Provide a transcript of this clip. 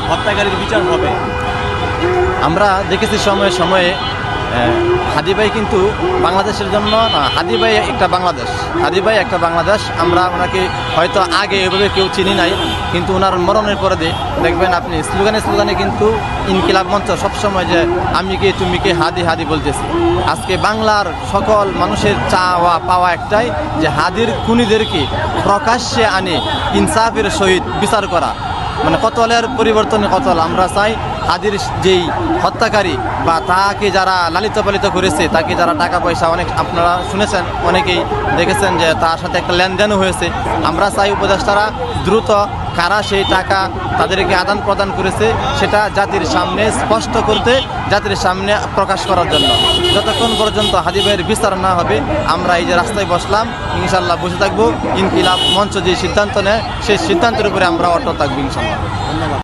হত্যাকারীর বিচার হবে। আমরা দেখেছি সময়ে সময়ে হাদি ভাই কিন্তু বাংলাদেশের জন্য না, হাদি ভাই একটা বাংলাদেশ, হাদি ভাই একটা বাংলাদেশ। আমরা ওনাকে হয়তো আগে এভাবে কেউ চিনি নাই, কিন্তু ওনার মরণের পরে দেখবেন আপনি স্লোগানে কিন্তু ইনকিলাব মঞ্চ সবসময় যে আমি কে তুমি কে হাদি হাদি বলতেছি। আজকে বাংলার সকল মানুষের চাওয়া পাওয়া একটাই যে হাদির খুনিদেরকে প্রকাশ্যে আনে ইনসাফের সহিত বিচার করা, মানে কতলের পরিবর্তনে কতল। আমরা চাই হাদির যেই হত্যাকারী বা তাকে যারা লালিত পালিত করেছে, তাকে যারা টাকা পয়সা অনেক আপনারা শুনেছেন, অনেকেই দেখেছেন যে তার সাথে একটা লেনদেনও হয়েছে। আমরা চাই উপদেষ্টারা দ্রুত কারা সেই টাকা তাদেরকে আদান প্রদান করেছে সেটা জাতির সামনে স্পষ্ট করতে, জাতির সামনে প্রকাশ করার জন্য। যতক্ষণ পর্যন্ত হাদি ভাইয়ের বিচার না হবে আমরা এই যে রাস্তায় বসলাম, ইনশাল্লাহ বসে থাকবো। ইনকিলাব মঞ্চ যে সিদ্ধান্ত নেয় সেই সিদ্ধান্তের উপরে আমরা অটল থাকবো ইনশাল্লাহ। ধন্যবাদ।